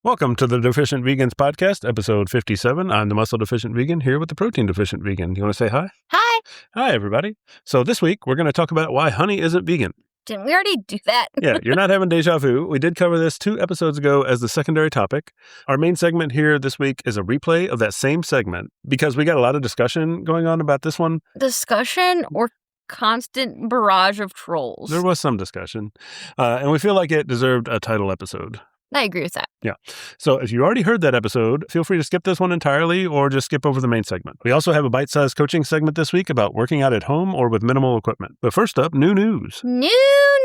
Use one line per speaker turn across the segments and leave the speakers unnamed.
Welcome to the Deficient Vegans podcast, episode 57. I'm the Muscle Deficient Vegan here with the Protein Deficient Vegan. You want to say hi?
Hi.
Hi, everybody. So this week, we're going to talk about why honey isn't vegan.
Didn't we already do that?
Yeah, you're not having deja vu. We did cover this 2 episodes ago as the secondary topic. Our main segment here this week is a replay of that same segment because we got a lot of discussion going on about this one.
Discussion or constant barrage of trolls?
There was some discussion, and we feel like it deserved a title episode.
I agree with that.
Yeah. So if you already heard that episode, feel free to skip this one entirely or just skip over the main segment. We also have a bite-sized coaching segment this week about working out at home or with minimal equipment. But first up, new news.
New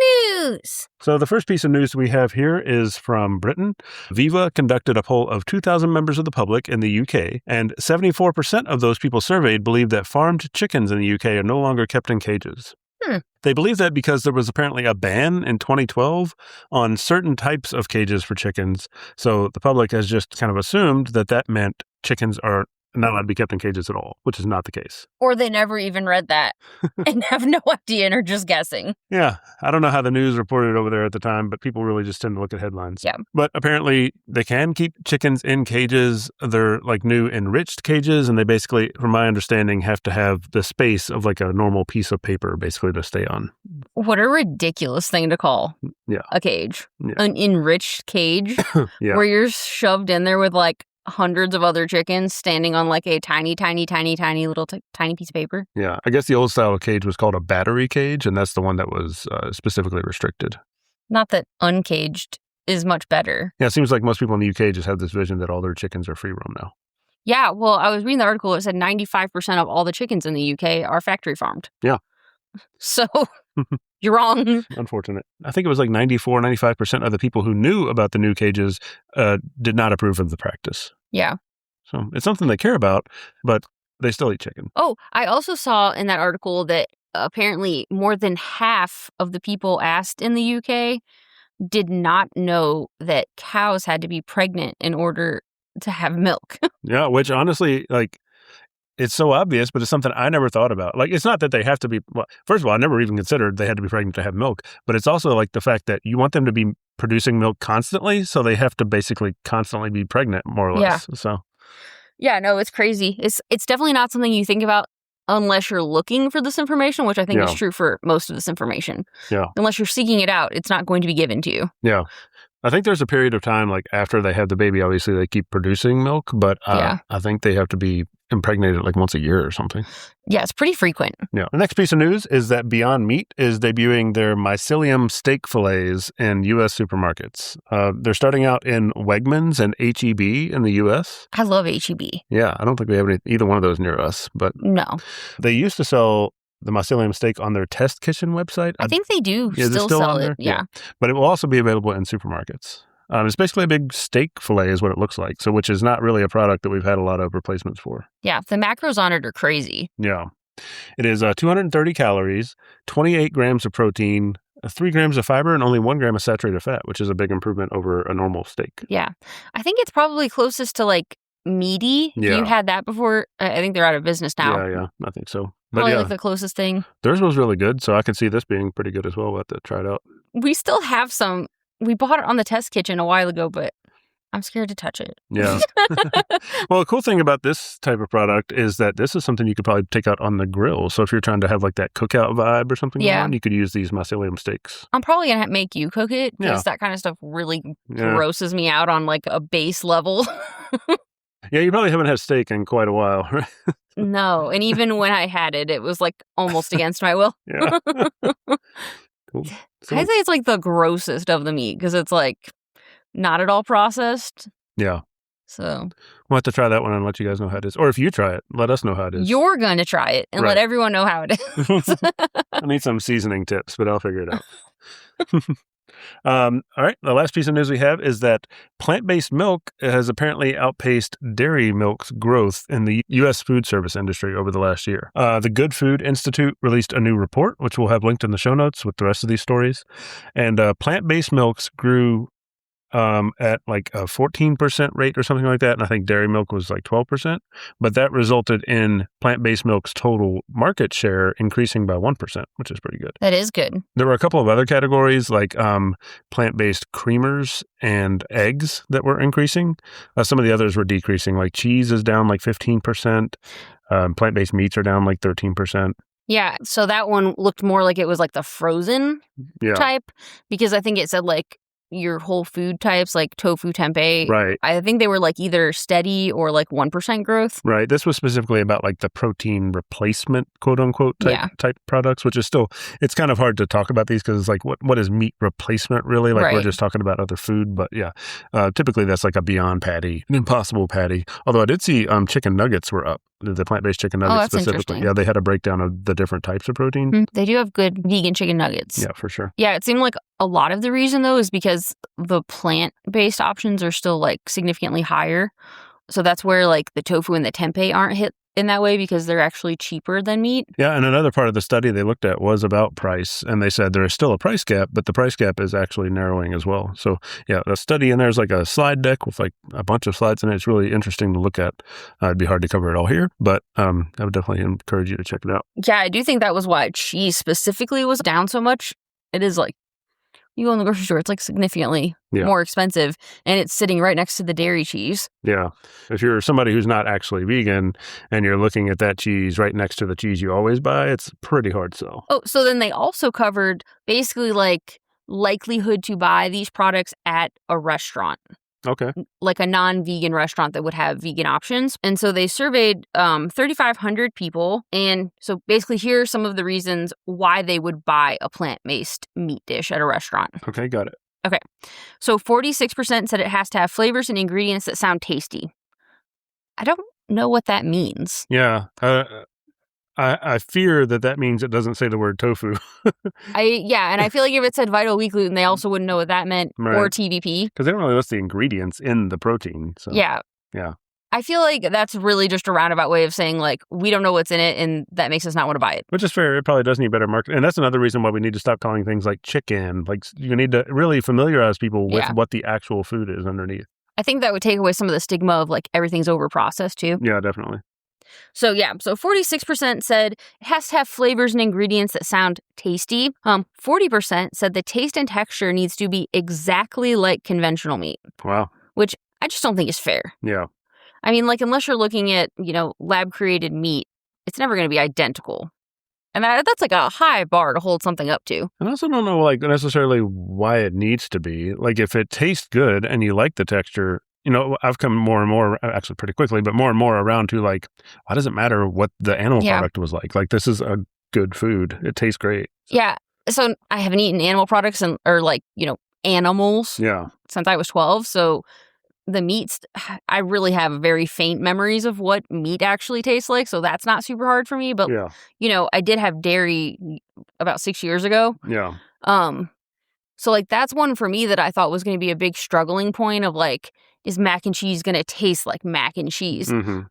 news.
So the first piece of news we have here is from Britain. Viva conducted a poll of 2,000 members of the public in the UK, and 74% of those people surveyed believe that farmed chickens in the UK are no longer kept in cages. They believe that because there was apparently a ban in 2012 on certain types of cages for chickens. So the public has just kind of assumed that that meant chickens are not allowed to be kept in cages at all, which is not the case.
Or they never even read that and have no idea and are just guessing.
Yeah. I don't know how the news reported over there at the time, but people really just tend to look at headlines.
Yeah.
But apparently they can keep chickens in cages. They're like new enriched cages, and they basically, from my understanding, have to have the space of like a normal piece of paper basically to stay on.
What a ridiculous thing to call a cage.
Yeah.
An enriched cage where you're shoved in there with like hundreds of other chickens standing on like a tiny little tiny piece of paper.
Yeah. I guess the old style of cage was called a battery cage, and that's the one that was specifically restricted.
Not that uncaged is much better.
Yeah, it seems like most people in the UK just have this vision that all their chickens are free roam now.
Yeah, well, I was reading the article. It said 95% of all the chickens in the UK are factory farmed.
Yeah.
So you're wrong.
Unfortunate. I think it was like 95% of the people who knew about the new cages did not approve of the practice.
Yeah.
So it's something they care about, but they still eat chicken.
Oh, I also saw in that article that apparently more than half of the people asked in the UK did not know that cows had to be pregnant in order to have milk.
Yeah, which honestly, like, it's so obvious, but it's something I never thought about. Like, it's not that they have to be, well, first of all, I never even considered they had to be pregnant to have milk, but it's also like the fact that you want them to be producing milk constantly, so they have to basically constantly be pregnant, more or less. So,
yeah, no, it's crazy. It's definitely not something you think about unless you're looking for this information, which I think is true for most of this information.
Yeah.
Unless you're seeking it out, it's not going to be given to you.
Yeah. I think there's a period of time, like after they have the baby, obviously they keep producing milk, but I think they have to be impregnated like once a year or something.
Yeah, it's pretty frequent.
Yeah. The next piece of news is that Beyond Meat is debuting their mycelium steak fillets in U.S. supermarkets. They're starting out in Wegmans and H-E-B in the U.S.
I love H-E-B.
Yeah, I don't think we have either one of those near us, but
no.
They used to sell the mycelium steak on their test kitchen website.
I think they do still sell it. Yeah.
But it will also be available in supermarkets. It's basically a big steak fillet is what it looks like, so which is not really a product that we've had a lot of replacements for.
Yeah, the macros on it are crazy.
Yeah. It is 230 calories, 28 grams of protein, 3 grams of fiber, and only 1 gram of saturated fat, which is a big improvement over a normal steak.
Yeah. I think it's probably closest to like meaty.
Yeah.
You had that before. I think they're out of business now.
Yeah, I think so. But
probably like the closest thing.
Theirs was really good, so I could see this being pretty good as well. We'll have to try it out.
We still have some. We bought it on the test kitchen a while ago, but I'm scared to touch it.
Yeah. Well, the cool thing about this type of product is that this is something you could probably take out on the grill. So if you're trying to have like that cookout vibe or something on, you could use these mycelium steaks.
I'm probably going to make you cook it because that kind of stuff really grosses me out on like a base level.
Yeah, you probably haven't had steak in quite a while, right?
No, and even when I had it, it was like almost against my will.
Yeah. Cool. So,
I'd say it's like the grossest of the meat because it's like not at all processed.
Yeah.
So
we'll have to try that one and let you guys know how it is. Or if you try it, let us know how it is.
You're going to try it and let everyone know how it is.
I need some seasoning tips, but I'll figure it out. All right. The last piece of news we have is that plant-based milk has apparently outpaced dairy milk's growth in the U.S. food service industry over the last year. The Good Food Institute released a new report, which we'll have linked in the show notes with the rest of these stories. And plant-based milks grew at like a 14% rate or something like that. And I think dairy milk was like 12%. But that resulted in plant-based milk's total market share increasing by 1%, which is pretty good.
That is good.
There were a couple of other categories like plant-based creamers and eggs that were increasing. Some of the others were decreasing, like cheese is down like 15%. Plant-based meats are down like 13%.
Yeah, so that one looked more like it was like the frozen type, because I think it said like your whole food types like tofu, tempeh.
Right.
I think they were like either steady or like 1% growth.
Right. This was specifically about like the protein replacement, quote unquote, type products, which is still, it's kind of hard to talk about these because it's like, what is meat replacement really? Like we're just talking about other food. But yeah, typically that's like a Beyond patty, an Impossible patty. Although I did see chicken nuggets were up. The plant-based chicken nuggets specifically. Yeah, they had a breakdown of the different types of protein.
Mm-hmm. They do have good vegan chicken nuggets.
Yeah, for sure.
Yeah, it seemed like a lot of the reason, though, is because the plant-based options are still, like, significantly higher. So that's where, like, the tofu and the tempeh aren't hit in that way because they're actually cheaper than meat.
Yeah, and another part of the study they looked at was about price. And they said there is still a price gap, but the price gap is actually narrowing as well. So, yeah, the study, and there's like a slide deck with like a bunch of slides in it. It's really interesting to look at. It'd be hard to cover it all here, but I would definitely encourage you to check it out.
Yeah, I do think that was why cheese specifically was down so much. It is like, you go in the grocery store, it's like significantly more expensive, and it's sitting right next to the dairy cheese.
Yeah. If you're somebody who's not actually vegan and you're looking at that cheese right next to the cheese you always buy, it's pretty hard sell.
Oh, so then they also covered basically like likelihood to buy these products at a restaurant.
Okay.
Like a non-vegan restaurant that would have vegan options. And so they surveyed 3,500 people. And so basically here are some of the reasons why they would buy a plant-based meat dish at a restaurant.
Okay, got it.
Okay. So 46% said it has to have flavors and ingredients that sound tasty. I don't know what that means.
Yeah. I fear that means it doesn't say the word tofu.
And I feel like if it said vital wheat gluten, they also wouldn't know what that meant, or TVP.
Because they don't really list the ingredients in the protein. So.
Yeah. I feel like that's really just a roundabout way of saying, like, we don't know what's in it, and that makes us not want to buy it.
Which is fair. It probably does need better marketing. And that's another reason why we need to stop calling things like chicken. Like, you need to really familiarize people with what the actual food is underneath.
I think that would take away some of the stigma of, like, everything's over-processed, too.
Yeah, definitely.
So 46% said it has to have flavors and ingredients that sound tasty. 40% said the taste and texture needs to be exactly like conventional meat.
Wow.
Which I just don't think is fair.
Yeah.
I mean, like, unless you're looking at, lab-created meat, it's never going to be identical. And that's like a high bar to hold something up to.
And I also don't know, like, necessarily why it needs to be. Like, if it tastes good and you like the texture, I've come more and more, actually pretty quickly, but more and more around to, like, why does it matter what the animal product was like? Like, this is a good food. It tastes great.
Yeah. So I haven't eaten animal products animals since I was 12. So the meats, I really have very faint memories of what meat actually tastes like. So that's not super hard for me. But, I did have dairy about 6 years ago.
Yeah.
So, like, that's one for me that I thought was going to be a big struggling point of, like, is mac and cheese going to taste like mac and cheese?
Mm-hmm.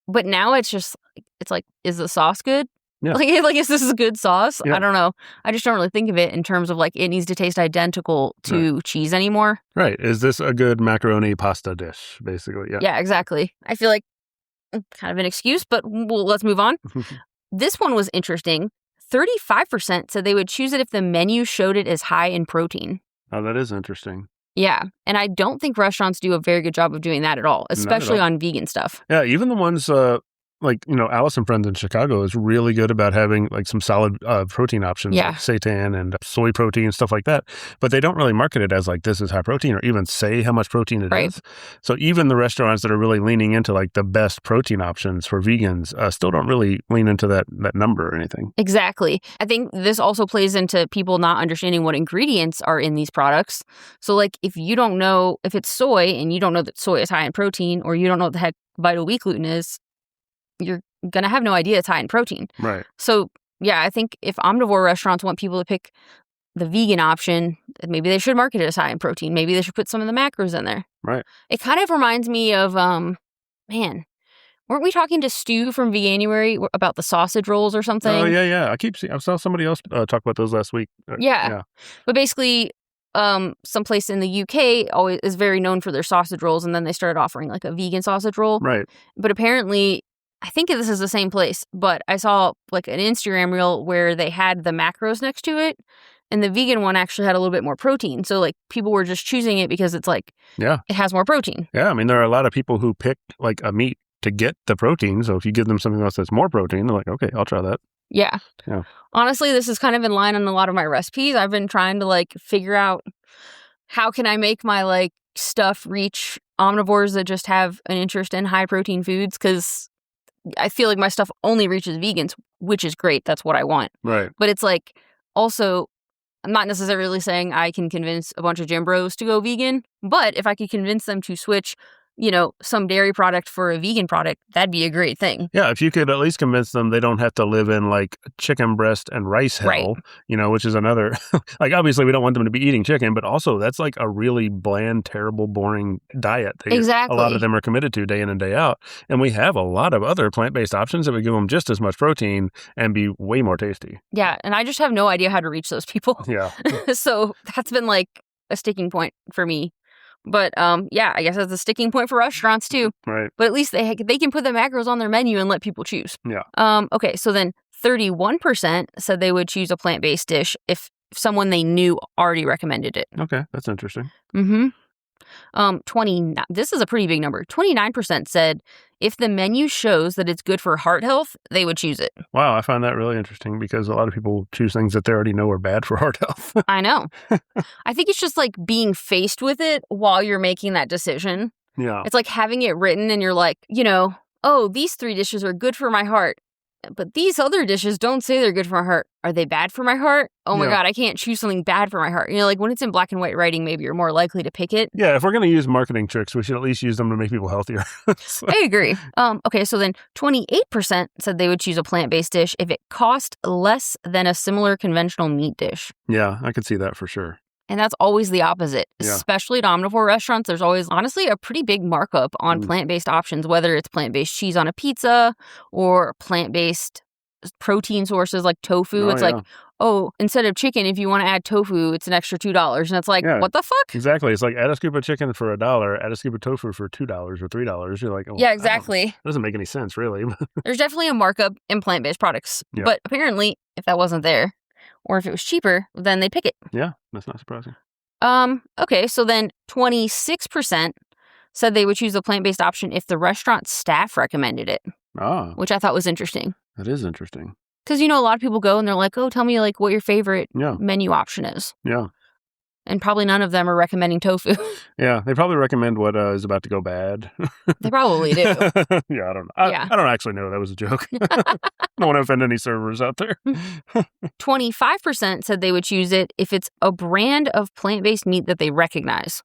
But now it's just, it's like, is the sauce good?
Yeah.
Like, is this a good sauce?
Yeah.
I don't know. I just don't really think of it in terms of, like, it needs to taste identical to cheese anymore.
Right. Is this a good macaroni pasta dish, basically? Yeah.
Yeah, exactly. I feel like kind of an excuse, but let's move on. This one was interesting. 35% said they would choose it if the menu showed it as high in protein.
Oh, that is interesting.
Yeah. And I don't think restaurants do a very good job of doing that at all, especially on vegan stuff.
Yeah. Even the ones like, Alice and Friends in Chicago is really good about having like some solid protein options, like seitan and soy protein, stuff like that. But they don't really market it as like, this is high protein, or even say how much protein it is. So even the restaurants that are really leaning into like the best protein options for vegans still don't really lean into that number or anything.
Exactly. I think this also plays into people not understanding what ingredients are in these products. So like, if you don't know if it's soy and you don't know that soy is high in protein, or you don't know what the heck vital wheat gluten is, you're going to have no idea it's high in protein.
Right.
So, yeah, I think if omnivore restaurants want people to pick the vegan option, maybe they should market it as high in protein. Maybe they should put some of the macros in there.
Right.
It kind of reminds me of, weren't we talking to Stu from Veganuary about the sausage rolls or something?
Oh, yeah. I saw somebody else talk about those last week.
Yeah. But basically, someplace in the UK always is very known for their sausage rolls, and then they started offering like a vegan sausage roll.
Right.
But apparently, I think this is the same place, but I saw like an Instagram reel where they had the macros next to it, and the vegan one actually had a little bit more protein. So like people were just choosing it because it's like,
Yeah.
it has more protein.
Yeah. I mean, there are a lot of people who pick like a meat to get the protein. So if you give them something else that's more protein, they're like, okay, I'll try that.
Yeah.
Yeah.
Honestly, this is kind of in line on a lot of my recipes. I've been trying to like figure out how can I make my like stuff reach omnivores that just have an interest in high protein foods, because I feel like my stuff only reaches vegans, which is great. That's what I want.
Right.
But it's like, also, I'm not necessarily saying I can convince a bunch of gym bros to go vegan, but if I could convince them to switch, you know, some dairy product for a vegan product, that'd be a great thing.
Yeah, if you could at least convince them they don't have to live in like chicken breast and rice hell,
Right.
you know, which is another, like obviously we don't want them to be eating chicken, but also that's like a really bland, terrible, boring diet that
Exactly.
a lot of them are committed to day in and day out. And we have a lot of other plant-based options that would give them just as much protein and be way more tasty.
Yeah, and I just have no idea how to reach those people.
Yeah.
So that's been like a sticking point for me. But yeah, I guess that's a sticking point for restaurants too.
Right.
But at least they can put the macros on their menu and let people choose.
Yeah.
Okay, so then 31% said they would choose a plant-based dish if someone they knew already recommended it.
Okay, that's interesting.
Mm-hmm. 29. This is a pretty big number. 29% said if the menu shows that it's good for heart health, they would choose it.
Wow, I find that really interesting because a lot of people choose things that they already know are bad for heart health.
I know. I think it's just like being faced with it while you're making that decision.
Yeah.
It's like having it written and you're like, you know, oh, these 3 dishes are good for my heart, but these other dishes don't say they're good for my heart. Are they bad for my heart? Oh my God, I can't choose something bad for my heart. You know, like when it's in black and white writing, maybe you're more likely to pick it.
Yeah, if we're going to use marketing tricks, we should at least use them to make people healthier. So.
I agree. Okay, so then 28% said they would choose a plant-based dish if it cost less than a similar conventional meat dish.
Yeah, I could see that for sure.
And that's always the opposite,
Yeah.
especially at omnivore restaurants. There's always, honestly, a pretty big markup on plant-based options, whether it's plant-based cheese on a pizza or plant-based protein sources like tofu. It's like, oh, instead of chicken, if you want to add tofu, it's an extra $2. And it's like, what the fuck?
Exactly. It's like add a scoop of chicken for $1, add a scoop of tofu for $2 or $3. You're like, oh,
yeah, exactly.
That doesn't make any sense, really.
There's definitely a markup in plant-based products.
Yeah.
But apparently, if that wasn't there, or if it was cheaper, then they'd pick it.
Yeah, that's not surprising.
Okay, so then 26% said they would choose a plant-based option if the restaurant staff recommended it.
Ah.
Which I thought was interesting.
That is interesting.
Because, you know, a lot of people go and they're like, oh, tell me like what your favorite menu option is.
Yeah.
And probably none of them are recommending tofu.
Yeah, they probably recommend what is about to go bad.
They probably do.
Yeah, I don't know. I don't actually know. That was a joke. I don't want to offend any servers out there.
25% said they would choose it if it's a brand of plant-based meat that they recognize.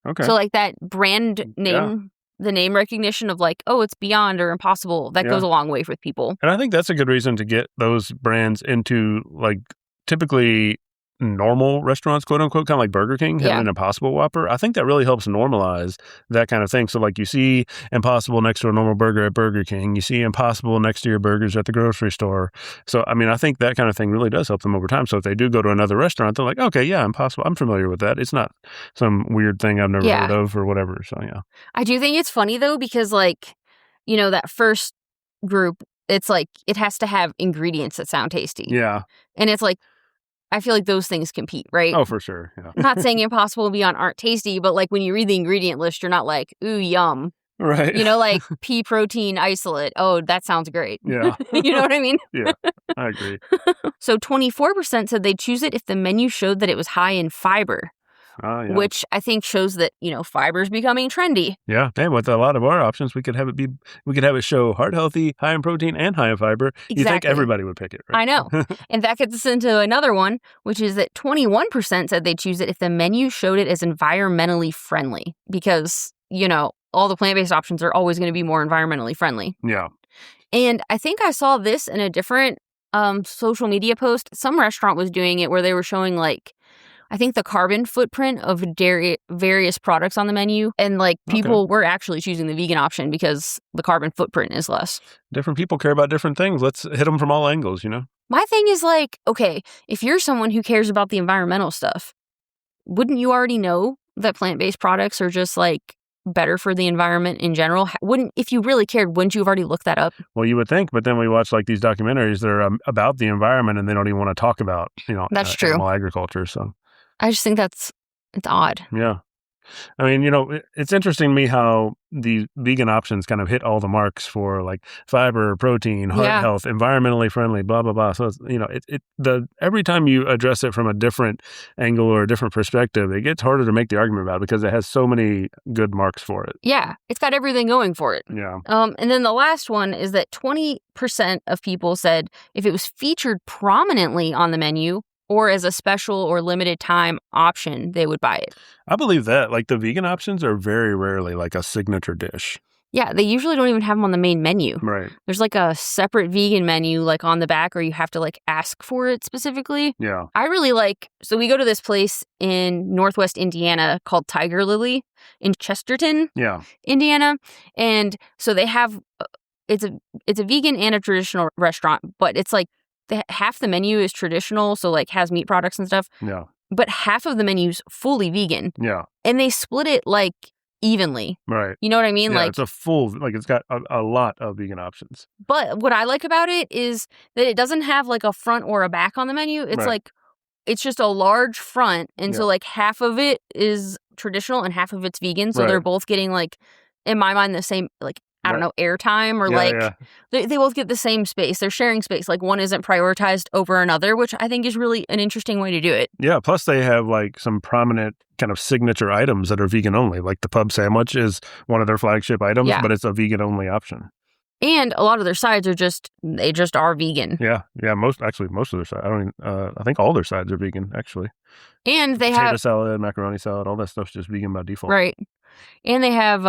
Okay.
So like that brand name, the name recognition of like, oh, it's Beyond or Impossible, that goes a long way with people.
And I think that's a good reason to get those brands into like typically normal restaurants, quote unquote, kind of like Burger King, having an Impossible Whopper. I think that really helps normalize that kind of thing. So like you see Impossible next to a normal burger at Burger King, you see Impossible next to your burgers at the grocery store. So, I mean, I think that kind of thing really does help them over time. So if they do go to another restaurant, they're like, okay, yeah, Impossible, I'm familiar with that. It's not some weird thing I've never heard of or whatever. So, yeah.
I do think it's funny though, because like, you know, that first group, it's like, it has to have ingredients that sound tasty.
Yeah.
And it's like, I feel like those things compete, right?
Oh, for sure. Yeah.
I'm not saying Impossible and Beyond aren't tasty, but like when you read the ingredient list, you're not like, ooh, yum.
Right.
You know, like pea protein isolate. Oh, that sounds great.
Yeah.
You know what I mean?
Yeah, I agree.
So 24% said they'd choose it if the menu showed that it was high in fiber. Which I think shows that, you know, fiber's becoming trendy.
Yeah. And with a lot of our options, we could have it show heart healthy, high in protein, and high in fiber.
Exactly.
You think everybody would pick it, right?
I know. And that gets us into another one, which is that 21% said they'd choose it if the menu showed it as environmentally friendly. Because, you know, all the plant-based options are always going to be more environmentally friendly.
Yeah. And
I think I saw this in a different social media post. Some restaurant was doing it where they were showing like, I think the carbon footprint of various products on the menu. And like people were actually choosing the vegan option because the carbon footprint is less.
Different people care about different things. Let's hit them from all angles, you know?
My thing is like, okay, if you're someone who cares about the environmental stuff, wouldn't you already know that plant-based products are just like better for the environment in general? If you really cared, wouldn't you have already looked that up?
Well, you would think, but then we watch like these documentaries that are about the environment, and they don't even want to talk about,
That's true.
animal agriculture. So
I just think it's odd.
yeah. I mean, it's interesting to me how the vegan options kind of hit all the marks for like fiber, protein, heart health, environmentally friendly, blah, blah, blah. So, every time you address it from a different angle or a different perspective, it gets harder to make the argument about it because it has so many good marks for it.
Yeah, it's got everything going for it.
Yeah.
And then the last one is that 20% of people said if it was featured prominently on the menu or as a special or limited time option, they would buy it.
I believe that. Like the vegan options are very rarely like a signature dish.
Yeah, they usually don't even have them on the main menu.
Right.
There's like a separate vegan menu like on the back, or you have to like ask for it specifically.
Yeah.
I really so we go to this place in Northwest Indiana called Tiger Lily in Chesterton, Indiana. And so they have, it's a vegan and a traditional restaurant, but it's like half the menu is traditional, so like has meat products and stuff.
Yeah.
But half of the menu's fully vegan.
Yeah.
And they split it like evenly.
Right.
You know what I mean?
Yeah,
like
it's a full, like it's got a lot of vegan options.
But what I like about it is that it doesn't have like a front or a back on the menu. It's like, it's just a large front. And so like half of it is traditional and half of it's vegan. So they're both getting like, in my mind, the same, like, I don't know, airtime or they both get the same space. They're sharing space. Like one isn't prioritized over another, which I think is really an interesting way to do it.
Yeah. Plus they have like some prominent kind of signature items that are vegan only. Like the pub sandwich is one of their flagship items, but it's a vegan only option.
And a lot of their sides are they just are vegan.
Yeah. Yeah. Most of their sides. I think all their sides are vegan actually.
And they
potato salad, macaroni salad, all that stuff's just vegan by default.
Right. And they have,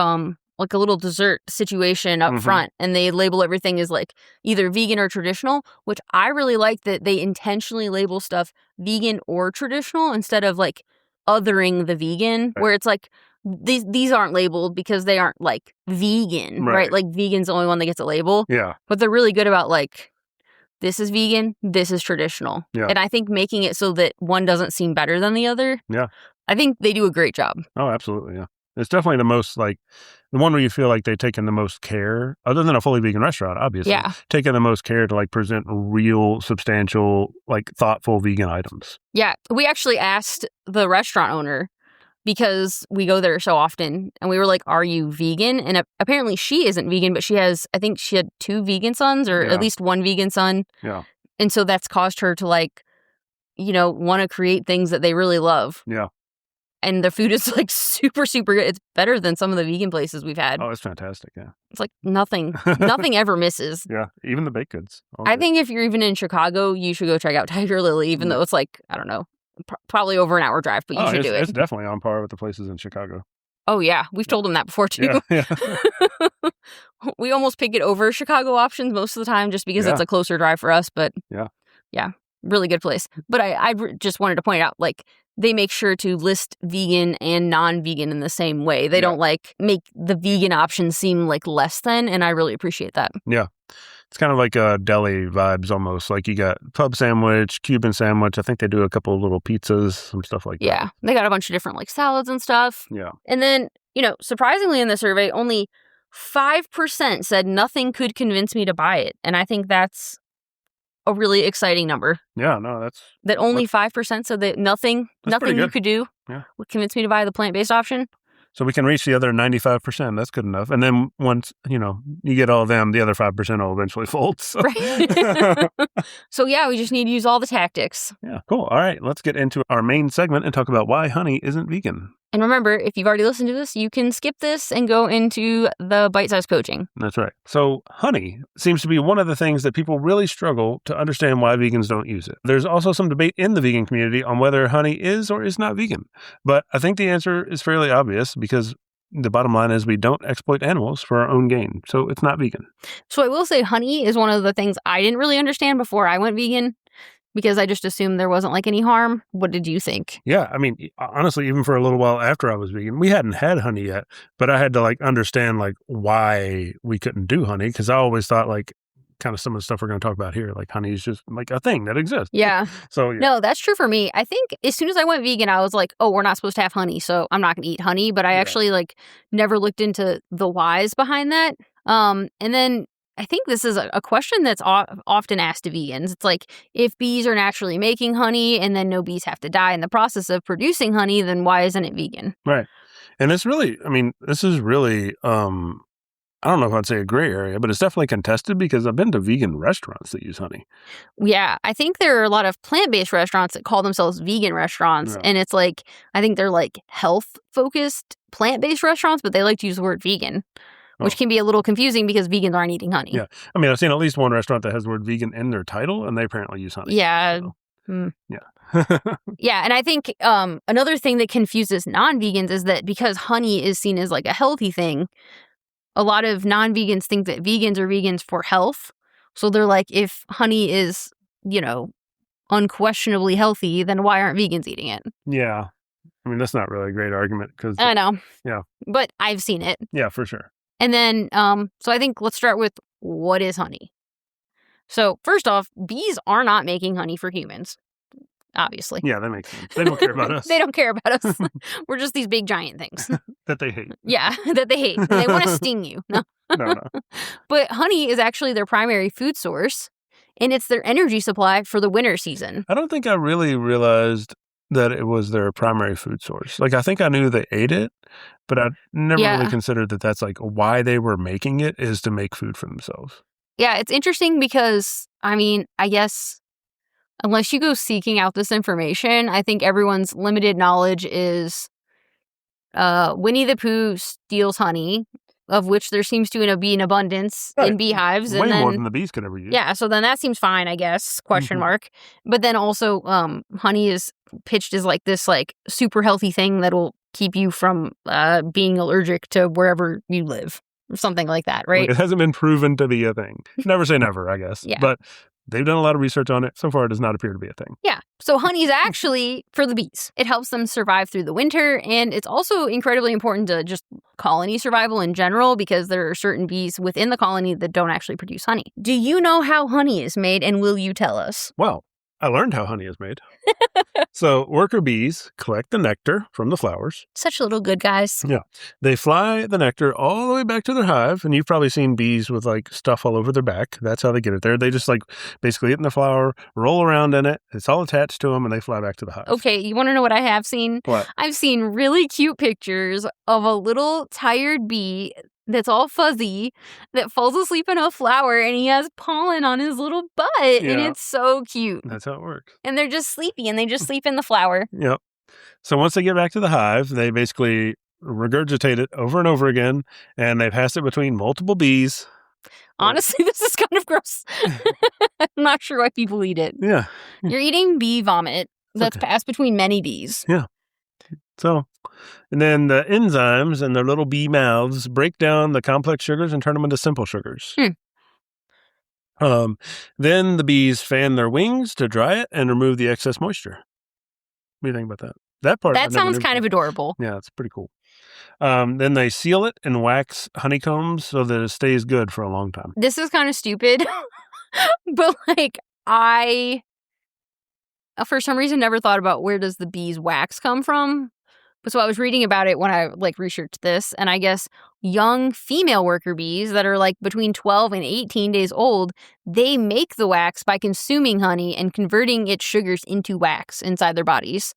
like a little dessert situation up front, and they label everything as like either vegan or traditional, which I really like that they intentionally label stuff vegan or traditional instead of like othering the vegan, where it's like these aren't labeled because they aren't like vegan, right? Like vegan's the only one that gets a label.
Yeah.
But they're really good about like, this is vegan, this is traditional.
Yeah.
And I think making it so that one doesn't seem better than the other.
Yeah.
I think they do a great job.
Oh, absolutely. Yeah. It's definitely the most like the one where you feel like they've taken the most care, other than a fully vegan restaurant, obviously. Yeah. Taking the most care to like present real, substantial, like thoughtful vegan items.
Yeah. We actually asked the restaurant owner because we go there so often, and we were like, are you vegan? And apparently she isn't vegan, but I think she had 2 vegan sons or at least 1 vegan son.
Yeah.
And so that's caused her to like, want to create things that they really love.
Yeah.
And the food is like super, super good. It's better than some of the vegan places we've had.
Oh, it's fantastic. Yeah.
It's like nothing ever misses.
Yeah. Even the baked goods.
I think if you're even in Chicago, you should go check out Tiger Lily, even though it's like, I don't know, probably over an hour drive, but you should do it.
It's definitely on par with the places in Chicago.
Oh, yeah. We've told them that before, too. Yeah. We almost pick it over Chicago options most of the time just because it's a closer drive for us. But yeah, really good place. But I just wanted to point out, like, they make sure to list vegan and non-vegan in the same way. They don't like make the vegan option seem like less than, and I really appreciate that.
Yeah. It's kind of like deli vibes almost. Like you got pub sandwich, Cuban sandwich. I think they do a couple of little pizzas, some stuff like that.
Yeah. They got a bunch of different like salads and stuff.
Yeah.
And then, surprisingly in the survey, only 5% said nothing could convince me to buy it. And I think that's a really exciting number.
Yeah, no,
that only 5% said that nothing you could do would convince me to buy the plant-based option.
So we can reach the other 95%. That's good enough. And then once, you get all of them, the other 5% will eventually fold. So.
Right. So yeah, we just need to use all the tactics.
Yeah, cool. All right, let's get into our main segment and talk about why honey isn't vegan.
And remember, if you've already listened to this, you can skip this and go into the bite-sized coaching.
That's right. So honey seems to be one of the things that people really struggle to understand why vegans don't use it. There's also some debate in the vegan community on whether honey is or is not vegan. But I think the answer is fairly obvious because the bottom line is we don't exploit animals for our own gain. So it's not vegan.
So I will say honey is one of the things I didn't really understand before I went vegan, because I just assumed there wasn't like any harm. What did you think?
Yeah, I mean, honestly, even for a little while after I was vegan, we hadn't had honey yet, but I had to like understand like why we couldn't do honey, because I always thought like kind of some of the stuff we're going to talk about here. Like honey is just like a thing that exists.
Yeah.
So yeah.
No, that's true for me. I think as soon as I went vegan, I was like, oh, we're not supposed to have honey, so I'm not going to eat honey. But I actually like never looked into the whys behind that. And then I think this is a question that's often asked to vegans. It's like, if bees are naturally making honey and then no bees have to die in the process of producing honey, then why isn't it vegan?
Right. And it's really, I mean, this is really, I don't know if I'd say a gray area, but it's definitely contested because I've been to vegan restaurants that use honey.
Yeah, I think there are a lot of plant-based restaurants that call themselves vegan restaurants. And it's like, I think they're like health-focused plant-based restaurants, but they like to use the word vegan, which can be a little confusing because vegans aren't eating honey.
Yeah. I mean, I've seen at least one restaurant that has the word vegan in their title, and they apparently use honey.
Yeah.
So. Yeah.
Yeah, and I think another thing that confuses non-vegans is that because honey is seen as like a healthy thing, a lot of non-vegans think that vegans are vegans for health. So they're like, if honey is, unquestionably healthy, then why aren't vegans eating it?
Yeah. I mean, that's not really a great argument because...
I know.
Yeah.
But I've seen it.
Yeah, for sure.
And then, so I think let's start with, what is honey? So first off, bees are not making honey for humans. Obviously.
Yeah, that makes sense. They don't care about us.
They don't care about us. We're just these big giant things.
That they hate.
Yeah, that they hate. And they want to sting you. No.
No.
But honey is actually their primary food source, and it's their energy supply for the winter season.
I don't think I really realized that it was their primary food source. Like, I think I knew they ate it, but I never really considered that that's like why they were making it is to make food for themselves.
Yeah, it's interesting because, I mean, I guess... unless you go seeking out this information, I think everyone's limited knowledge is Winnie the Pooh steals honey, of which there seems to be an abundance in beehives.
Way more than the bees could ever use.
Yeah, so then that seems fine, I guess, question mark. But then also honey is pitched as like this like super healthy thing that'll keep you from being allergic to wherever you live. Something like that, right?
Like, it hasn't been proven to be a thing. Never say never, I guess.
Yeah.
But they've done a lot of research on it. So far, it does not appear to be a thing.
Yeah. So honey is actually for the bees. It helps them survive through the winter. And it's also incredibly important to just colony survival in general because there are certain bees within the colony that don't actually produce honey. Do you know how honey is made, and will you tell us?
Well, I learned how honey is made. So worker bees collect the nectar from the flowers.
Such little good guys.
Yeah. They fly the nectar all the way back to their hive. And you've probably seen bees with like stuff all over their back. That's how they get it there. They just like basically get in the flower, roll around in it. It's all attached to them and they fly back to the hive.
Okay. You want to know what I have seen?
What?
I've seen really cute pictures of a little tired bee that's all fuzzy that falls asleep in a flower and he has pollen on his little butt and it's so cute.
That's how it works.
And they're just sleepy and they just sleep in the flower.
Yep. So once they get back to the hive, they basically regurgitate it over and over again and they pass it between multiple bees.
Honestly, this is kind of gross. I'm not sure why people eat it.
Yeah.
You're eating bee vomit that's passed between many bees.
Yeah. So, and then the enzymes in their little bee mouths break down the complex sugars and turn them into simple sugars. Then the bees fan their wings to dry it and remove the excess moisture. What do you think about that? That part.
That sounds kind of adorable.
Yeah, it's pretty cool. Then they seal it in wax honeycombs so that it stays good for a long time.
This is kind of stupid, but like I, for some reason, never thought about where does the bees' wax come from. So I was reading about it when I researched this, and I guess young female worker bees that are between 12 and 18 days old, they make the wax by consuming honey and converting its sugars into wax inside their bodies.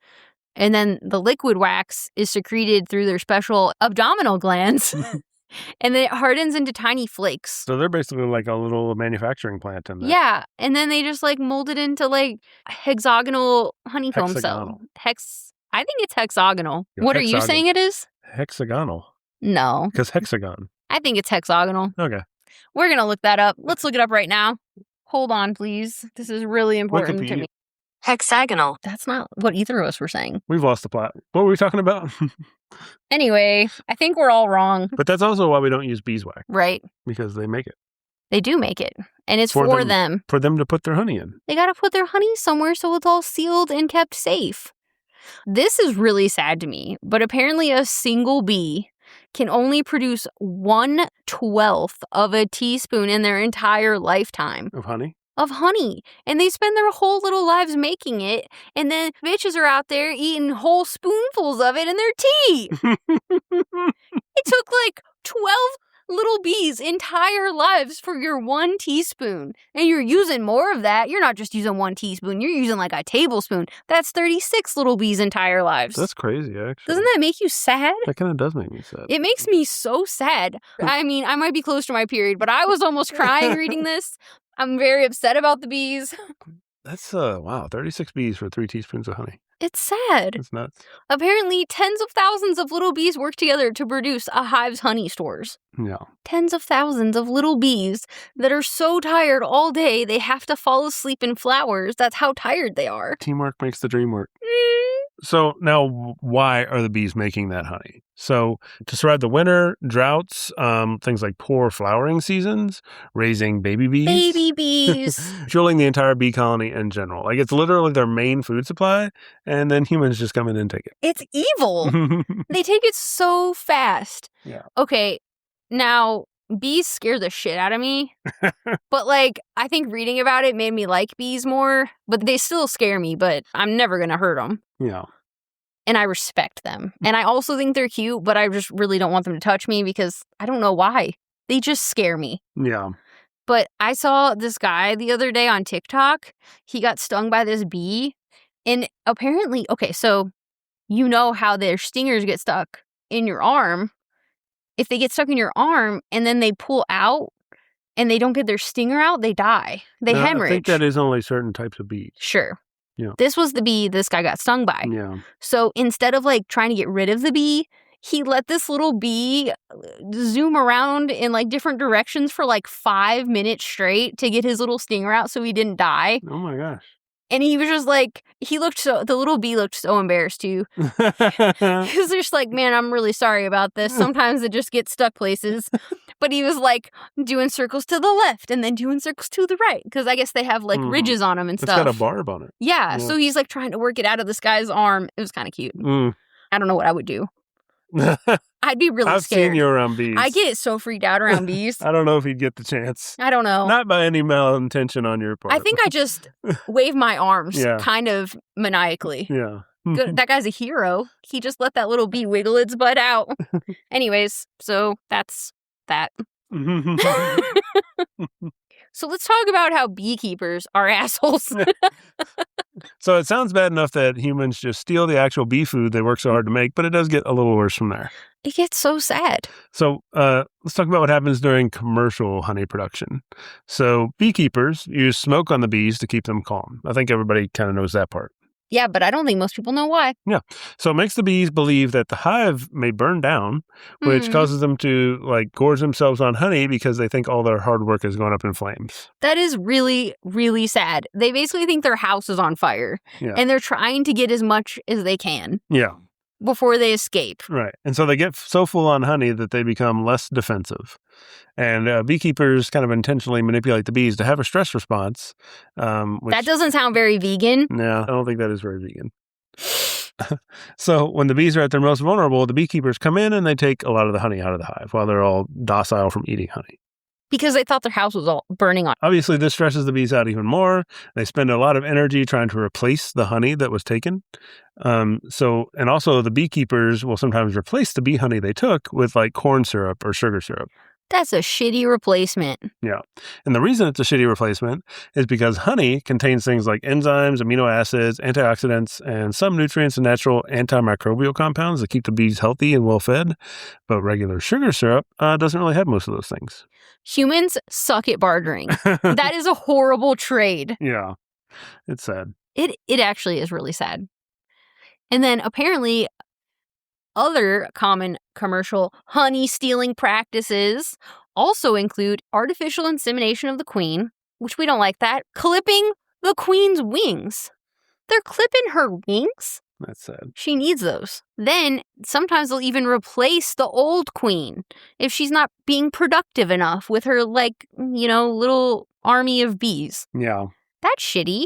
And then the liquid wax is secreted through their special abdominal glands, and then it hardens into tiny flakes.
So they're basically like a little manufacturing plant in there.
Yeah, and then they just mold it into hexagonal honeycomb cell. I think it's hexagonal. What are you saying it is?
Hexagonal.
No.
Because hexagon.
I think it's hexagonal.
Okay.
We're going to look that up. Let's look it up right now. Hold on, please. This is really important to me.
Hexagonal.
That's not what either of us were saying.
We've lost the plot. What were we talking about?
Anyway, I think we're all wrong.
But that's also why we don't use beeswax.
Right.
Because they make it.
They do make it. And it's for them.
For them to put their honey in.
They got to put their honey somewhere so it's all sealed and kept safe. This is really sad to me, but apparently a single bee can only produce 1 1/12 of a teaspoon in their entire lifetime.
Of honey?
Of honey. And they spend their whole little lives making it. And then bitches are out there eating whole spoonfuls of it in their tea. It took like 12 little bees' entire lives for your 1 teaspoon. And you're using more of that. You're not just using 1 teaspoon. You're using like a tablespoon. That's 36 little bees' entire lives.
That's crazy, actually.
Doesn't that make you sad?
That kind of does make me sad.
It makes me so sad. I mean, I might be close to my period, but I was almost crying reading this. I'm very upset about the bees.
That's, wow, 36 bees for 3 teaspoons of honey.
It's sad.
That's nuts.
Apparently, tens of thousands of little bees work together to produce a hive's honey stores.
Yeah.
Tens of thousands of little bees that are so tired all day they have to fall asleep in flowers. That's how tired they are.
Teamwork makes the dream work. So now, why are the bees making that honey? So to survive the winter, droughts, things like poor flowering seasons, raising baby bees.
Baby bees.
Fueling the entire bee colony in general. Like, it's literally their main food supply, and then humans just come in and take it.
It's evil. They take it so fast.
Yeah.
Okay, now, bees scare the shit out of me. But, like, I think reading about it made me like bees more. But they still scare me, but I'm never going to hurt them.
Yeah.
And I respect them. And I also think they're cute, but I just really don't want them to touch me because I don't know why. They just scare me.
Yeah.
But I saw this guy the other day on TikTok. He got stung by this bee. And apparently, okay, so you know how their stingers get stuck in your arm. If they get stuck in your arm and then they pull out and they don't get their stinger out, they die. They hemorrhage.
I think that is only certain types of bees.
Sure.
Yeah.
This was the bee this guy got stung by.
Yeah.
So instead of like trying to get rid of the bee, he let this little bee zoom around in like different directions for like 5 minutes straight to get his little stinger out so he didn't die.
Oh my gosh.
And he was just like, the little bee looked so embarrassed too. He was just like, man, I'm really sorry about this. Sometimes it just gets stuck places. But he was like doing circles to the left and then doing circles to the right. Because I guess they have like ridges on them and stuff.
It's got a barb on it.
Yeah. So he's like trying to work it out of this guy's arm. It was kind of cute. I don't know what I would do. I'd be really
I've
scared.
I've seen you around bees.
I get so freaked out around bees.
I don't know if he'd get the chance.
I don't know.
Not by any malintention on your part.
I think I just wave my arms kind of maniacally.
Yeah.
Good. That guy's a hero. He just let that little bee wiggle its butt out. Anyways, so that's that. So let's talk about how beekeepers are assholes.
So it sounds bad enough that humans just steal the actual bee food they work so hard to make, but it does get a little worse from there.
It gets so sad.
So let's talk about what happens during commercial honey production. So beekeepers use smoke on the bees to keep them calm. I think everybody kind of knows that part.
Yeah, but I don't think most people know why.
Yeah. So it makes the bees believe that the hive may burn down, which causes them to like gorge themselves on honey because they think all their hard work is going up in flames.
That is really, really sad. They basically think their house is on fire.
Yeah.
And they're trying to get as much as they can.
Yeah.
Before they escape.
Right. And so they get so full on honey that they become less defensive. And beekeepers kind of intentionally manipulate the bees to have a stress response.
That doesn't sound very vegan.
No, I don't think that is very vegan. So when the bees are at their most vulnerable, the beekeepers come in and they take a lot of the honey out of the hive while they're all docile from eating honey.
Because they thought their house was all burning on.
Obviously, this stresses the bees out even more. They spend a lot of energy trying to replace the honey that was taken. And also the beekeepers will sometimes replace the bee honey they took with like corn syrup or sugar syrup.
That's a shitty replacement.
Yeah. And the reason it's a shitty replacement is because honey contains things like enzymes, amino acids, antioxidants, and some nutrients and natural antimicrobial compounds that keep the bees healthy and well fed. But regular sugar syrup doesn't really have most of those things.
Humans suck at bartering. That is a horrible trade.
Yeah. It's sad.
It actually is really sad. And then apparently other common commercial honey stealing practices also include artificial insemination of the queen, which we don't like that, clipping the queen's wings. They're clipping her wings?
That's sad.
She needs those. Then sometimes they'll even replace the old queen if she's not being productive enough with her, little army of bees.
Yeah.
That's shitty.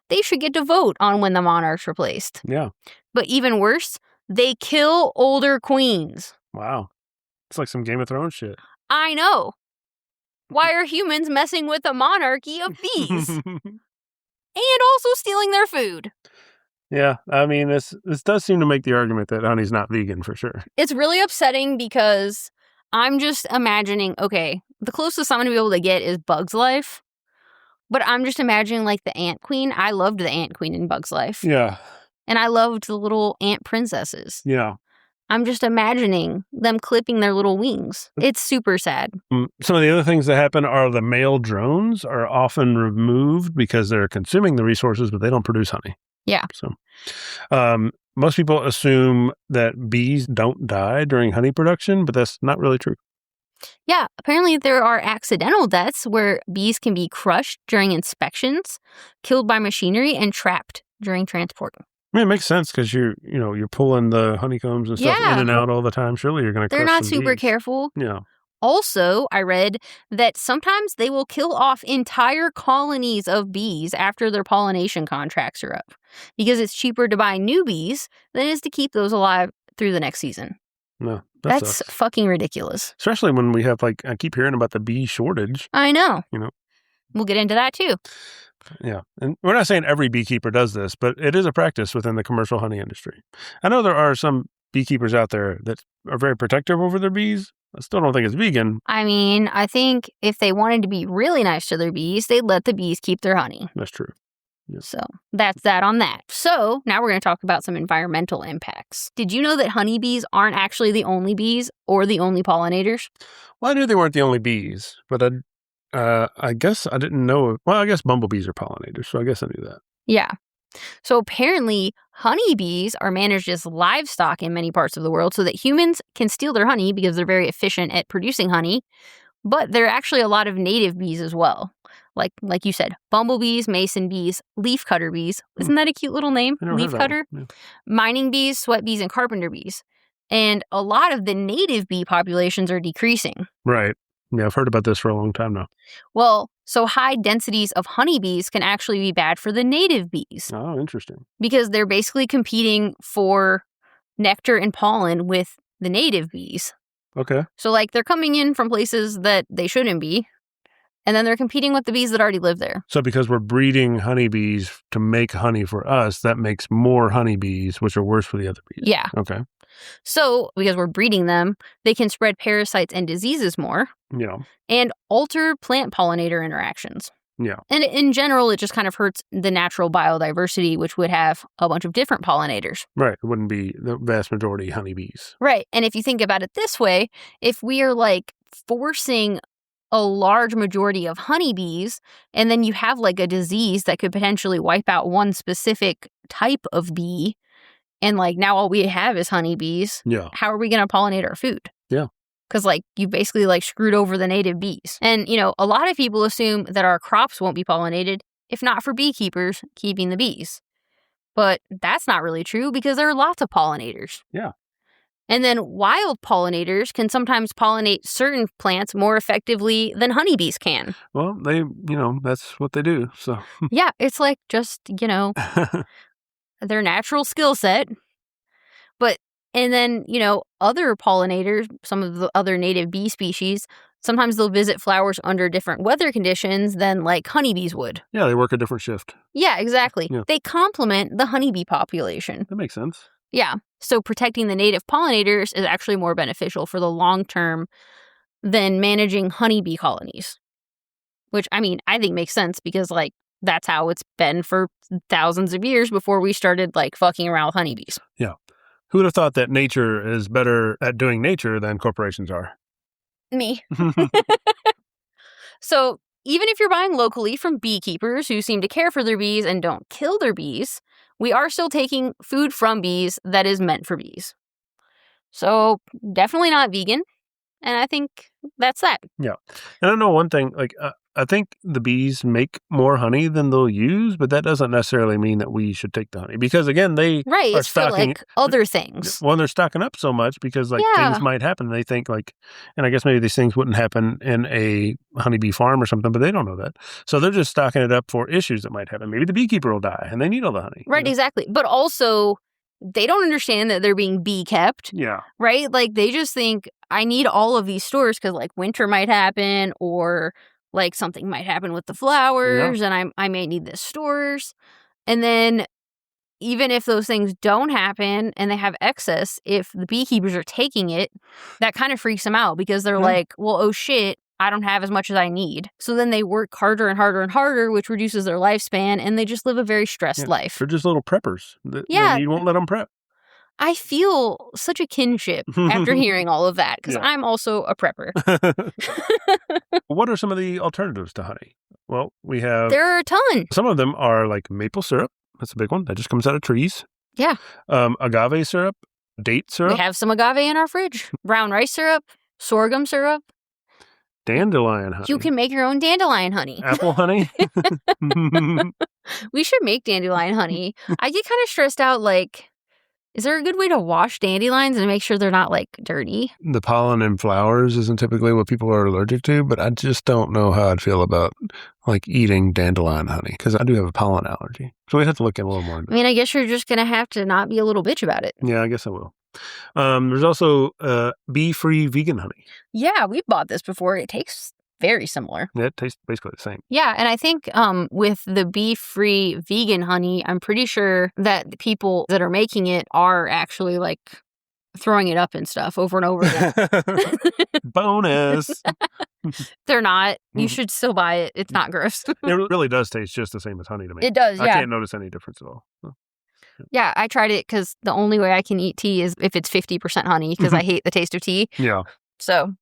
They should get to vote on when the monarch's replaced.
Yeah.
But even worse, they kill older queens.
Wow. It's like some Game of Thrones shit.
I know. Why are humans messing with a monarchy of bees? And also stealing their food.
Yeah, I mean, this does seem to make the argument that honey's not vegan for sure.
It's really upsetting because I'm just imagining, okay, the closest I'm going to be able to get is Bug's Life. But I'm just imagining like the ant queen. I loved the ant queen in Bug's Life.
Yeah.
And I loved the little ant princesses.
Yeah.
I'm just imagining them clipping their little wings. It's super sad.
Some of the other things that happen are the male drones are often removed because they're consuming the resources, but they don't produce honey.
Yeah.
So most people assume that bees don't die during honey production, but that's not really true.
Yeah, apparently there are accidental deaths where bees can be crushed during inspections, killed by machinery, and trapped during transport.
I mean, it makes sense because you're pulling the honeycombs and stuff in and out all the time. Surely you're going to.
They're not
some
super
bees.
Careful.
Yeah.
Also, I read that sometimes they will kill off entire colonies of bees after their pollination contracts are up because it's cheaper to buy new bees than it is to keep those alive through the next season.
No,
that's
sucks.
Fucking ridiculous.
Especially when we have, I keep hearing about the bee shortage.
I know. We'll get into that too.
Yeah. And we're not saying every beekeeper does this, but it is a practice within the commercial honey industry. I know there are some beekeepers out there that are very protective over their bees. I still don't think it's vegan.
I mean, I think if they wanted to be really nice to their bees, they'd let the bees keep their honey.
That's true.
Yep. So that's that on that. So now we're going to talk about some environmental impacts. Did you know that honeybees aren't actually the only bees or the only pollinators?
Well, I knew they weren't the only bees, but I guess I didn't know. Well, I guess bumblebees are pollinators, so I guess I knew that.
Yeah. So apparently, honeybees are managed as livestock in many parts of the world so that humans can steal their honey because they're very efficient at producing honey. But there are actually a lot of native bees as well. Like you said, bumblebees, mason bees, leafcutter bees. Isn't that a cute little name? Leafcutter? Yeah. Mining bees, sweat bees, and carpenter bees. And a lot of the native bee populations are decreasing.
Right. Yeah, I've heard about this for a long time now.
Well, so high densities of honeybees can actually be bad for the native bees.
Oh, interesting.
Because they're basically competing for nectar and pollen with the native bees.
Okay.
So, they're coming in from places that they shouldn't be, and then they're competing with the bees that already live there.
So because we're breeding honeybees to make honey for us, that makes more honeybees, which are worse for the other bees.
Yeah.
Okay.
So, because we're breeding them, they can spread parasites and diseases more.
Yeah.
And alter plant pollinator interactions.
Yeah.
And in general, it just kind of hurts the natural biodiversity, which would have a bunch of different pollinators.
Right. It wouldn't be the vast majority honeybees.
Right. And if you think about it this way, if we are forcing a large majority of honeybees, and then you have a disease that could potentially wipe out one specific type of bee, and now all we have is honeybees, how are we going to pollinate our food?
Yeah.
Because, you basically, screwed over the native bees. And, a lot of people assume that our crops won't be pollinated if not for beekeepers keeping the bees. But that's not really true because there are lots of pollinators.
Yeah.
And then wild pollinators can sometimes pollinate certain plants more effectively than honeybees can.
Well, they, that's what they do, so.
Yeah, it's just, their natural skill set. And then, other pollinators, some of the other native bee species, sometimes they'll visit flowers under different weather conditions than honeybees would.
Yeah, they work a different shift.
Yeah, exactly. Yeah. They complement the honeybee population.
That makes sense.
Yeah. So protecting the native pollinators is actually more beneficial for the long term than managing honeybee colonies. Which, I think makes sense because, that's how it's been for thousands of years before we started, fucking around with honeybees.
Yeah. Who would have thought that nature is better at doing nature than corporations are?
Me. So, even if you're buying locally from beekeepers who seem to care for their bees and don't kill their bees, we are still taking food from bees that is meant for bees. So, definitely not vegan. And I think that's that.
Yeah. And I know one thing, I think the bees make more honey than they'll use, but that doesn't necessarily mean that we should take the honey. Because again, they are stocking
for other things.
Well, they're stocking up so much because things might happen. They think and I guess maybe these things wouldn't happen in a honeybee farm or something, but they don't know that. So they're just stocking it up for issues that might happen. Maybe the beekeeper will die and they need all the honey.
Right, exactly. But also, they don't understand that they're being bee kept.
Yeah.
Right? Like, they just think, I need all of these stores because, like, winter might happen or, like, something might happen with the flowers and I may need the stores. And then even if those things don't happen and they have excess, if the beekeepers are taking it, that kind of freaks them out because they're like, well, oh shit, I don't have as much as I need. So then they work harder and harder and harder, which reduces their lifespan, and they just live a very stressed life.
They're just little preppers. You won't let them prep.
I feel such a kinship after hearing all of that because I'm also a prepper.
What are some of the alternatives to honey? Well, we have...
There are a ton.
Some of them are like maple syrup. That's a big one. That just comes out of trees.
Yeah.
Agave syrup, date syrup.
We have some agave in our fridge. Brown rice syrup, sorghum syrup.
Dandelion honey.
You can make your own dandelion honey.
Apple honey.
We should make dandelion honey. I get kind of stressed out, like, is there a good way to wash dandelions and make sure they're not, like, dirty?
The pollen in flowers isn't typically what people are allergic to, but I just don't know how I'd feel about, like, eating dandelion honey, because I do have a pollen allergy. So we'd have to look at a little more.
I mean, I guess you're just going to have to not be a little bitch about it.
Yeah, I guess I will. There's also bee-free vegan honey.
Yeah, we've bought this before. It tastes very similar.
Yeah, it tastes basically the same.
Yeah, and I think with the bee-free vegan honey, I'm pretty sure that the people that are making it are actually, like, throwing it up and stuff over and over again.
Bonus!
They're not. You should still buy it. It's not gross.
It really does taste just the same as honey to me.
It does, yeah.
I can't notice any difference at all.
Yeah, I tried it because the only way I can eat tea is if it's 50% honey because I hate the taste of tea.
Yeah.
So,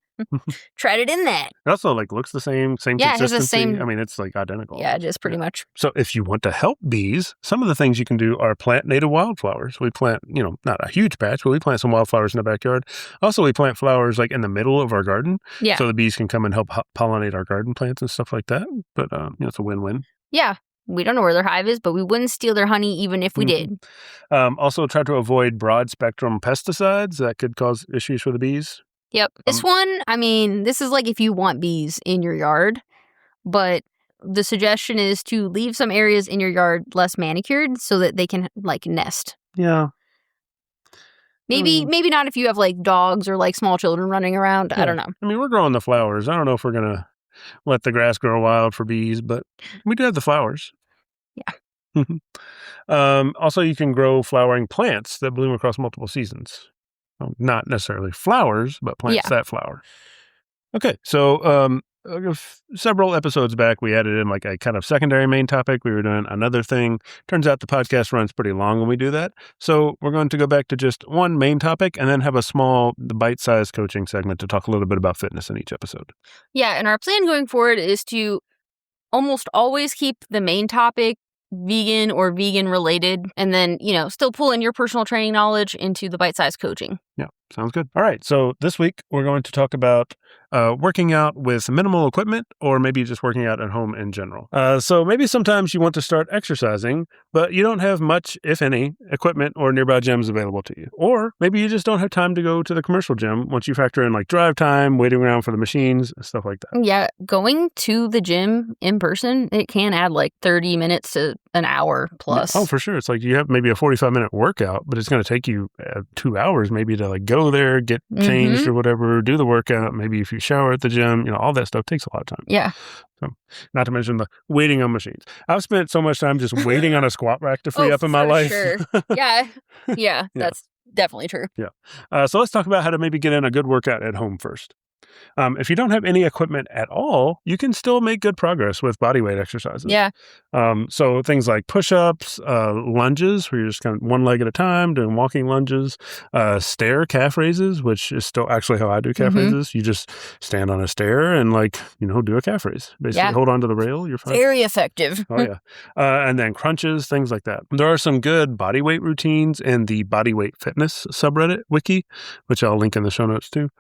tried it in that.
It also, like, looks the same consistency.
It has the same...
I mean, it's, like, identical.
Yeah, it is pretty much.
So if you want to help bees, some of the things you can do are plant native wildflowers. We plant, not a huge patch, but we plant some wildflowers in the backyard. Also, we plant flowers, like, in the middle of our garden.
Yeah.
So the bees can come and help pollinate our garden plants and stuff like that. But, it's a win-win.
Yeah. We don't know where their hive is, but we wouldn't steal their honey even if we did.
Also, try to avoid broad-spectrum pesticides that could cause issues for the bees.
Yep. This one, I mean, this is like if you want bees in your yard, but the suggestion is to leave some areas in your yard less manicured so that they can, like, nest.
Yeah.
Maybe not if you have, like, dogs or, like, small children running around. Yeah. I don't know.
I mean, we're growing the flowers. I don't know if we're going to let the grass grow wild for bees, but we do have the flowers.
Yeah.
Also, you can grow flowering plants that bloom across multiple seasons. Well, not necessarily flowers, but plants that flower. Okay, so several episodes back, we added in, like, a kind of secondary main topic. We were doing another thing. Turns out the podcast runs pretty long when we do that. So we're going to go back to just one main topic and then have a small bite-sized coaching segment to talk a little bit about fitness in each episode.
Yeah, and our plan going forward is to almost always keep the main topic vegan or vegan related, and then, still pull in your personal training knowledge into the bite-sized coaching.
Yeah, sounds good. All right, so this week we're going to talk about working out with minimal equipment, or maybe just working out at home in general. So maybe sometimes you want to start exercising, but you don't have much, if any, equipment or nearby gyms available to you. Or maybe you just don't have time to go to the commercial gym once you factor in, like, drive time, waiting around for the machines, stuff like that.
Yeah, going to the gym in person, it can add like 30 minutes to an hour plus.
Oh, for sure. It's like you have maybe a 45-minute workout, but it's going to take you 2 hours maybe to, like, go there, get changed or whatever, do the workout. Maybe if you shower at the gym, all that stuff takes a lot of time.
Yeah.
So, not to mention the waiting on machines. I've spent so much time just waiting on a squat rack to free up in my life.
Sure. Yeah, that's definitely true.
Yeah. So let's talk about how to maybe get in a good workout at home first. If you don't have any equipment at all, you can still make good progress with bodyweight exercises.
Yeah.
So things like push-ups, lunges, where you're just kind of one leg at a time doing walking lunges, stair calf raises, which is still actually how I do calf raises. You just stand on a stair and, like, do a calf raise. Basically, hold on to the rail, you're fine.
Very effective.
Oh, yeah. And then crunches, things like that. There are some good bodyweight routines in the Bodyweight Fitness subreddit wiki, which I'll link in the show notes too.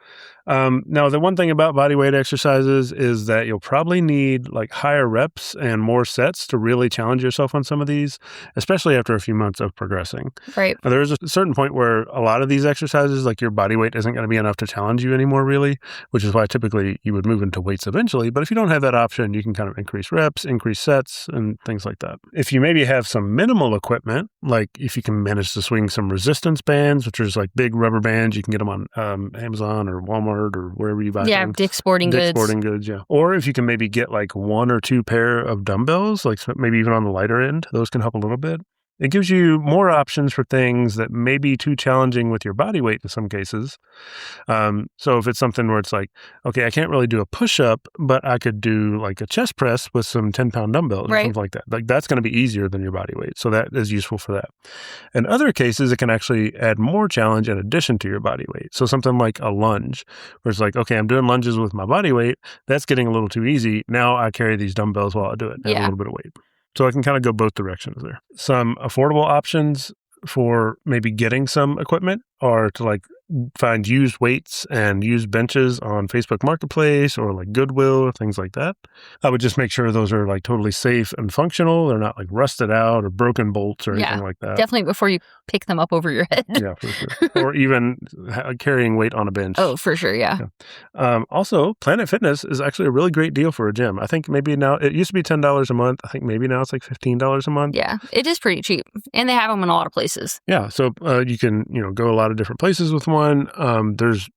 Now, the one thing about body weight exercises is that you'll probably need like higher reps and more sets to really challenge yourself on some of these, especially after a few months of progressing.
Right.
Now, there's a certain point where a lot of these exercises, like your body weight isn't going to be enough to challenge you anymore, really, which is why typically you would move into weights eventually. But if you don't have that option, you can kind of increase reps, increase sets, and things like that. If you maybe have some minimal equipment, like if you can manage to swing some resistance bands, which is like big rubber bands, you can get them on Amazon or Walmart or wherever you buy things.
Dick's Sporting Goods.
Yeah. Or if you can maybe get like 1 or 2 pair of dumbbells, like maybe even on the lighter end, those can help a little bit. It gives you more options for things that may be too challenging with your body weight in some cases. So if it's something where it's like, okay, I can't really do a push-up, but I could do like a chest press with some 10-pound dumbbells or something like that. Like that's going to be easier than your body weight. So that is useful for that. In other cases, it can actually add more challenge in addition to your body weight. So something like a lunge, where it's like, okay, I'm doing lunges with my body weight. That's getting a little too easy. Now I carry these dumbbells while I do it. Add a little bit of weight. So I can kind of go both directions there. Some affordable options for maybe getting some equipment are to like find used weights and used benches on Facebook Marketplace or like Goodwill or things like that. I would just make sure those are like totally safe and functional. They're not like rusted out or broken bolts or anything like that.
Definitely before you pick them up over your head.
Yeah, for sure. Or even carrying weight on a bench.
Oh, for sure, yeah.
Also, Planet Fitness is actually a really great deal for a gym. I think maybe now, it used to be $10 a month. I think maybe now it's like $15 a month.
Yeah, it is pretty cheap. And they have them in a lot of places.
Yeah, so you can go a lot of different places with one. There's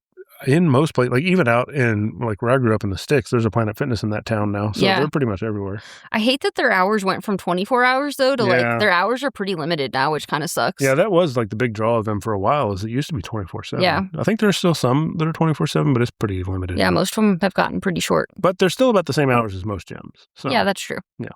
in most places, like even out in like where I grew up in the sticks, there's a Planet Fitness in that town now. So they're pretty much everywhere.
I hate that their hours went from 24 hours though to like their hours are pretty limited now, which kind of sucks.
Yeah, that was like the big draw of them for a while is it used to be 24/7.
Yeah.
I think there's still some that are 24/7, but it's pretty limited.
Yeah, most of them have gotten pretty short.
But they're still about the same hours as most gyms. So.
Yeah, that's true.
Yeah.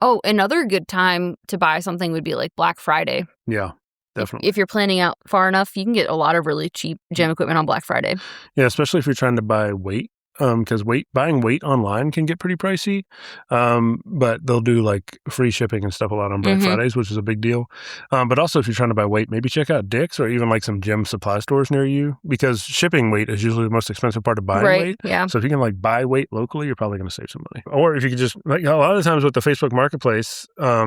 Oh, another good time to buy something would be like Black Friday.
Yeah. Definitely.
If you're planning out far enough, you can get a lot of really cheap gym equipment on Black Friday.
Yeah, especially if you're trying to buy weight. Because buying weight online can get pretty pricey, but they'll do like free shipping and stuff a lot on Black Fridays, which is a big deal. But also if you're trying to buy weight, maybe check out Dick's or even like some gym supply stores near you because shipping weight is usually the most expensive part of buying weight.
Yeah.
So if you can like buy weight locally, you're probably going to save some money. Or if you could just like a lot of times with the Facebook Marketplace, a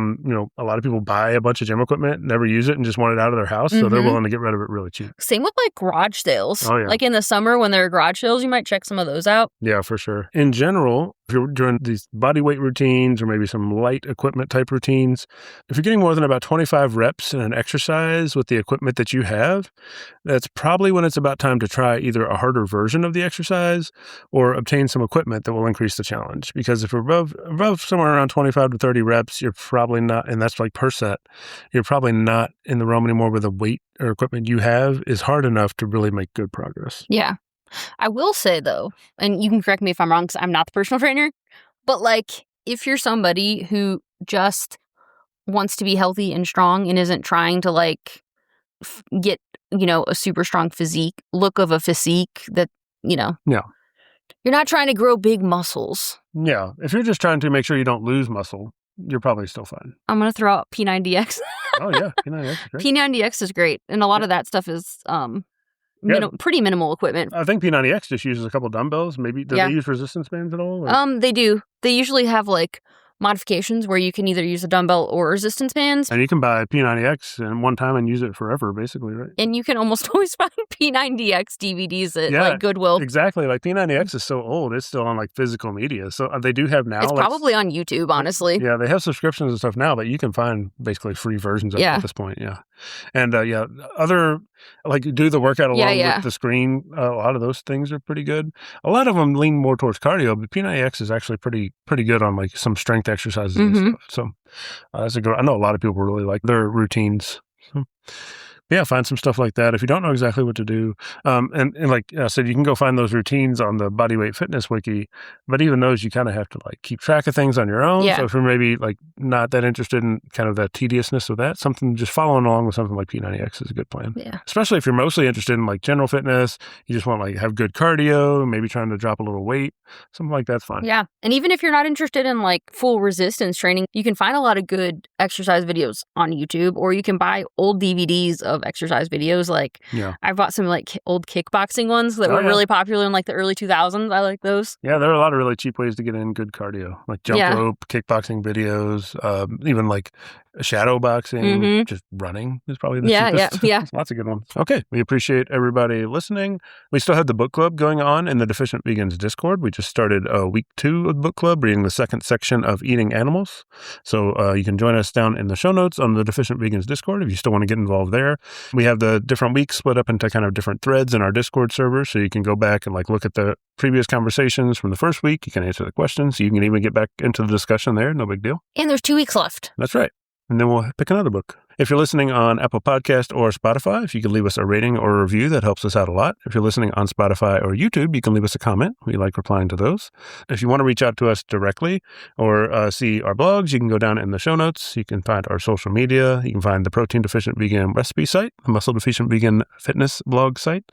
lot of people buy a bunch of gym equipment, never use it, and just want it out of their house, so they're willing to get rid of it really cheap.
Same with like garage sales.
Oh yeah.
Like in the summer when there are garage sales, you might check some of those out.
Yeah, for sure. In general, if you're doing these body weight routines or maybe some light equipment type routines, if you're getting more than about 25 reps in an exercise with the equipment that you have, that's probably when it's about time to try either a harder version of the exercise or obtain some equipment that will increase the challenge. Because if you're above somewhere around 25 to 30 reps, you're probably not, and that's like per set, you're probably not in the realm anymore where the weight or equipment you have is hard enough to really make good progress.
Yeah. I will say, though, and you can correct me if I'm wrong because I'm not the personal trainer, but like if you're somebody who just wants to be healthy and strong and isn't trying to like get, a super strong look of a physique that,
Yeah.
You're not trying to grow big muscles.
Yeah. If you're just trying to make sure you don't lose muscle, you're probably still fine.
I'm going to throw out P90X.
Oh, yeah. P90X is great.
P90X is great. And a lot of that stuff is pretty minimal equipment.
I think P90X just uses a couple dumbbells. Maybe do they use resistance bands at all?
Or? They do. They usually have like modifications where you can either use a dumbbell or resistance bands.
And you can buy P90X in one time and use it forever, basically, right?
And you can almost always find P90X DVDs at like Goodwill.
Exactly. Like P90X is so old, it's still on like physical media. So they do have now.
It's probably on YouTube, honestly.
Yeah, they have subscriptions and stuff now, but you can find basically free versions of it at this point. Yeah. And other like do the workout along with the screen. A lot of those things are pretty good. A lot of them lean more towards cardio, but P90X is actually pretty good on like some strength exercises and stuff. So that's a good. I know a lot of people really like their routines. So. Yeah, find some stuff like that if you don't know exactly what to do. And like I said, you can go find those routines on the Bodyweight Fitness Wiki, but even those you kind of have to like keep track of things on your own.
Yeah.
So if you're maybe like not that interested in kind of the tediousness of that, something just following along with something like P90X is a good plan.
Yeah.
Especially if you're mostly interested in like general fitness, you just want to like have good cardio, maybe trying to drop a little weight, something like that's fine.
Yeah. And even if you're not interested in like full resistance training, you can find a lot of good exercise videos on YouTube, or you can buy old DVDs of exercise videos. Like,
Yeah.
I bought some like old kickboxing ones that were really popular in like the early 2000s. I like those.
Yeah, there are a lot of really cheap ways to get in good cardio, like jump rope, kickboxing videos, even like shadow boxing, just running is probably the cheapest.
Yeah.
Lots of good ones. Okay, we appreciate everybody listening. We still have the book club going on in the Deficient Vegans Discord. We just started week 2 of the book club, reading the second section of Eating Animals. So you can join us down in the show notes on the Deficient Vegans Discord if you still want to get involved there. We have the different weeks split up into kind of different threads in our Discord server, so you can go back and like look at the previous conversations from the first week. You can answer the questions. You can even get back into the discussion there. No big deal.
And there's 2 weeks left.
That's right. And then we'll pick another book. If you're listening on Apple Podcast or Spotify, if you could leave us a rating or a review, that helps us out a lot. If you're listening on Spotify or YouTube, you can leave us a comment. We like replying to those. If you want to reach out to us directly or see our blogs, you can go down in the show notes. You can find our social media. You can find the Protein Deficient Vegan recipe site, the Muscle Deficient Vegan fitness blog site.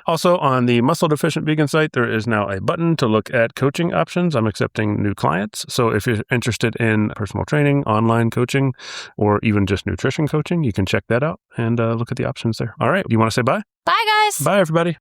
Also, on the Muscle Deficient Vegan site, there is now a button to look at coaching options. I'm accepting new clients. So if you're interested in personal training, online coaching, or even just nutrition coaching, you can check that out and look at the options there. All right. Do you want to say bye?
Bye, guys.
Bye, everybody.